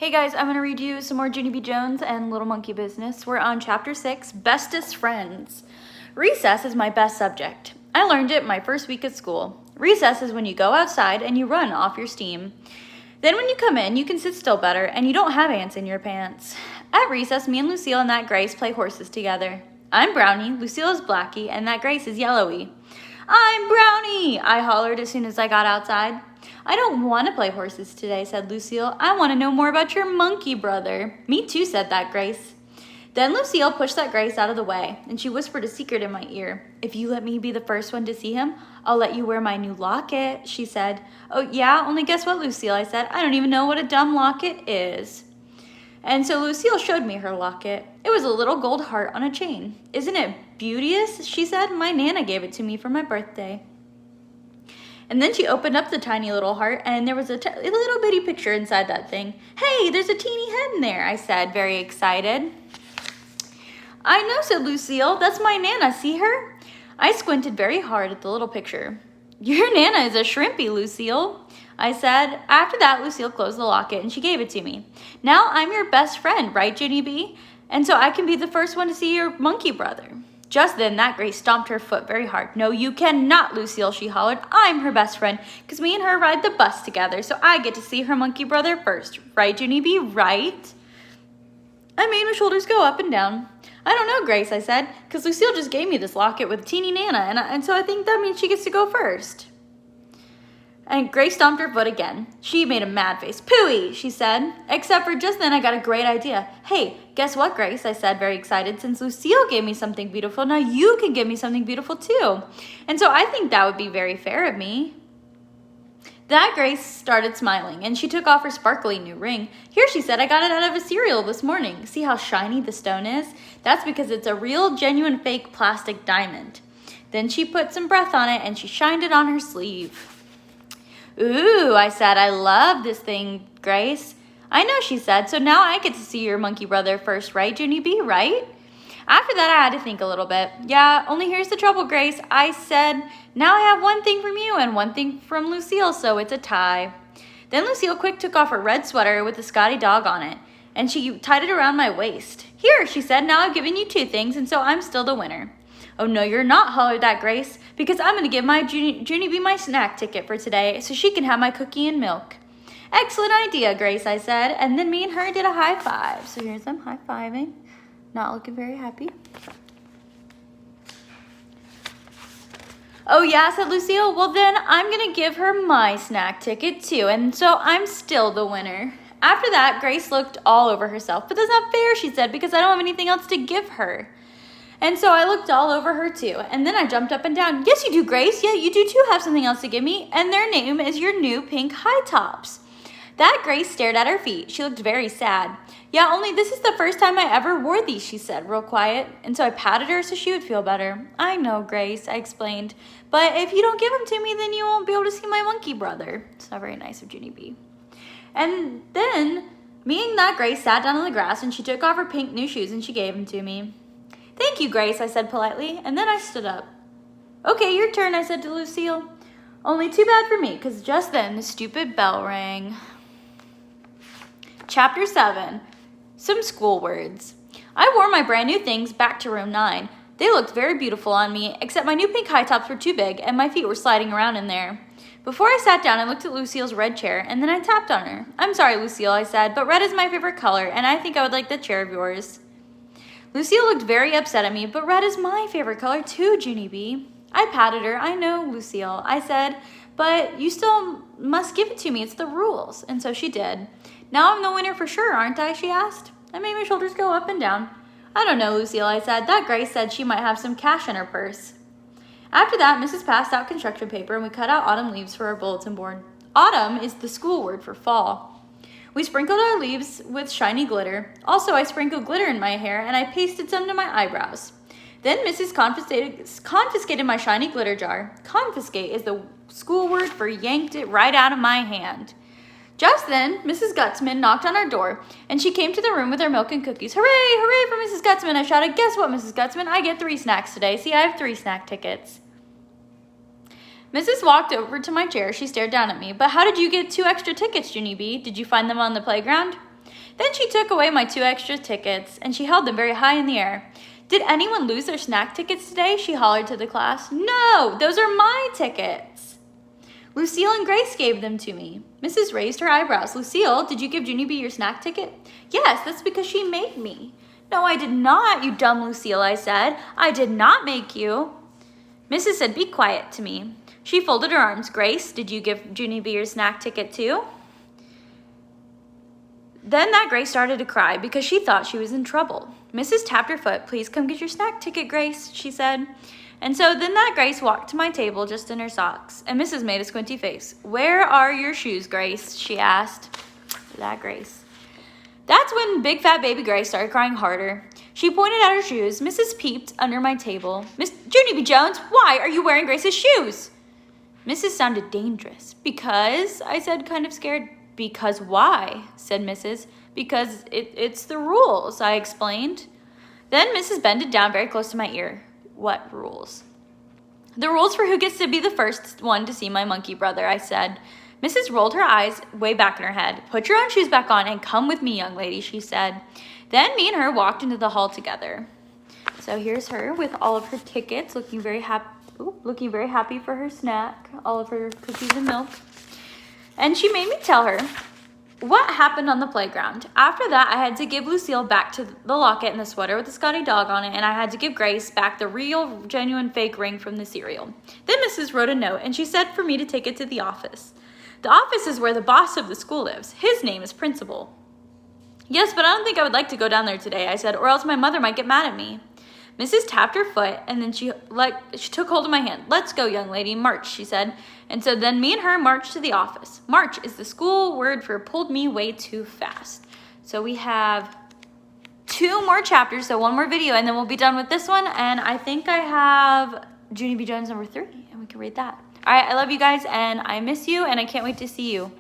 Hey guys, I'm gonna read you some more Junie B. Jones and Little Monkey Business. We're on chapter 6, Bestest Friends. Recess is my best subject. I learned it my first week at school. Recess is when you go outside and you run off your steam. Then when you come in, you can sit still better and you don't have ants in your pants. At recess, me and Lucille and that Grace play horses together. I'm Brownie, Lucille is Blackie, and that Grace is Yellowy. I'm Brownie, I hollered as soon as I got outside. I don't want to play horses today, said Lucille. I want to know more about your monkey brother. Me too, said that Grace. Then Lucille pushed that Grace out of the way, and she whispered a secret in my ear. If you let me be the first one to see him, I'll let you wear my new locket, she said. Oh, yeah? Only guess what, Lucille, I said. I don't even know what a dumb locket is. And so Lucille showed me her locket. It was a little gold heart on a chain. Isn't it beauteous, she said. My Nana gave it to me for my birthday. And then she opened up the tiny little heart, and there was a little bitty picture inside that thing. Hey, there's a teeny head in there, I said, very excited. I know, said Lucille. That's my Nana. See her? I squinted very hard at the little picture. Your Nana is a shrimpy, Lucille, I said. After that, Lucille closed the locket, and she gave it to me. Now I'm your best friend, right, Junie B? And so I can be the first one to see your monkey brother. Just then, that Grace stomped her foot very hard. No, you cannot, Lucille, she hollered. I'm her best friend, because me and her ride the bus together, so I get to see her monkey brother first. Right, Junie B, right? I made my shoulders go up and down. I don't know, Grace, I said, because Lucille just gave me this locket with teeny Nana, and so I think that means she gets to go first. And Grace stomped her foot again. She made a mad face. Pooey, she said. Except for just then I got a great idea. Hey, guess what, Grace? I said, very excited. Since Lucille gave me something beautiful, now you can give me something beautiful too. And so I think that would be very fair of me. That Grace started smiling, and she took off her sparkly new ring. Here, she said, I got it out of a cereal this morning. See how shiny the stone is? That's because it's a real, genuine, fake plastic diamond. Then she put some breath on it, and she shined it on her sleeve. Ooh, I said, I love this thing, Grace. I know, she said, so now I get to see your monkey brother first, right, Junie B, right? After that, I had to think a little bit. Yeah, only here's the trouble, Grace. I said, now I have one thing from you and one thing from Lucille, so it's a tie. Then Lucille quick took off her red sweater with the Scotty dog on it, and she tied it around my waist. Here, she said, now I've given you two things, and so I'm still the winner. Oh, no, you're not, hollered that Grace, because I'm going to give my Junie B my snack ticket for today so she can have my cookie and milk. Excellent idea, Grace, I said, and then me and her did a high five. So here's them high-fiving, not looking very happy. Oh, yeah, said Lucille. Well, then I'm going to give her my snack ticket, too, and so I'm still the winner. After that, Grace looked all over herself. But that's not fair, she said, because I don't have anything else to give her. And so I looked all over her too, and then I jumped up and down. Yes, you do, Grace. Yeah, you do too have something else to give me, and their name is your new pink high tops. That Grace stared at her feet. She looked very sad. Yeah, only this is the first time I ever wore these, she said, real quiet. And so I patted her so she would feel better. I know, Grace, I explained. But if you don't give them to me, then you won't be able to see my monkey brother. It's not very nice of Junie B. And then me and that Grace sat down on the grass, and she took off her pink new shoes, and she gave them to me. Thank you, Grace, I said politely, and then I stood up. Okay, your turn, I said to Lucille. Only too bad for me, because just then the stupid bell rang. Chapter 7, Some School Words. I wore my brand new things back to room 9. They looked very beautiful on me, except my new pink high tops were too big, and my feet were sliding around in there. Before I sat down, I looked at Lucille's red chair, and then I tapped on her. I'm sorry, Lucille, I said, but red is my favorite color, and I think I would like the chair of yours. Lucille looked very upset at me, but red is my favorite color too, Junie B. I patted her. I know, Lucille, I said, but you still must give it to me. It's the rules. And so she did. Now I'm the winner for sure, aren't I? She asked. I made my shoulders go up and down. I don't know, Lucille, I said. That Grace said she might have some cash in her purse. After that, Mrs. passed out construction paper, and we cut out autumn leaves for our bulletin board. Autumn is the school word for fall. We sprinkled our leaves with shiny glitter. Also, I sprinkled glitter in my hair, and I pasted some to my eyebrows. Then Mrs. confiscated my shiny glitter jar. Confiscate is the school word for yanked it right out of my hand. Just then, Mrs. Gutzman knocked on our door, and she came to the room with her milk and cookies. Hooray, hooray for Mrs. Gutzman, I shouted. Guess what, Mrs. Gutzman? I get 3 snacks today. See, I have 3 snack tickets. Mrs. walked over to my chair. She stared down at me. But how did you get 2 extra tickets, Junie B? Did you find them on the playground? Then she took away my 2 extra tickets, and she held them very high in the air. Did anyone lose their snack tickets today? She hollered to the class. No, those are my tickets. Lucille and Grace gave them to me. Mrs. raised her eyebrows. Lucille, did you give Junie B your snack ticket? Yes, that's because she made me. No, I did not, you dumb Lucille, I said. I did not make you. Mrs. said, be quiet to me. She folded her arms. Grace, did you give Junie B your snack ticket too? Then that Grace started to cry because she thought she was in trouble. Mrs. tapped her foot. Please come get your snack ticket, Grace, she said. And so then that Grace walked to my table just in her socks, and Mrs. made a squinty face. Where are your shoes, Grace? She asked. That Grace. That's when big fat baby Grace started crying harder. She pointed at her shoes. Mrs. peeped under my table. Miss Junie B. Jones, why are you wearing Grace's shoes? Mrs. sounded dangerous. Because, I said, kind of scared. Because why? Said Mrs. Because it's the rules, I explained. Then Mrs. bended down very close to my ear. What rules? The rules for who gets to be the first one to see my monkey brother, I said. Mrs. rolled her eyes way back in her head. Put your own shoes back on and come with me, young lady, she said. Then me and her walked into the hall together. So here's her with all of her tickets, looking very happy for her snack, all of her cookies and milk. And she made me tell her what happened on the playground. After that, I had to give Lucille back to the locket and the sweater with the Scotty dog on it, and I had to give Grace back the real, genuine, fake ring from the cereal. Then Mrs. wrote a note, and she said for me to take it to the office. The office is where the boss of the school lives. His name is Principal. Yes, but I don't think I would like to go down there today, I said, or else my mother might get mad at me. Mrs. tapped her foot, and then she took hold of my hand. Let's go, young lady, march, she said. And so then me and her marched to the office. March is the school word for pulled me way too fast. So we have 2 more chapters, so 1 more video, and then we'll be done with this one. And I think I have Junie B. Jones number 3, and we can read that. All right, I love you guys, and I miss you, and I can't wait to see you.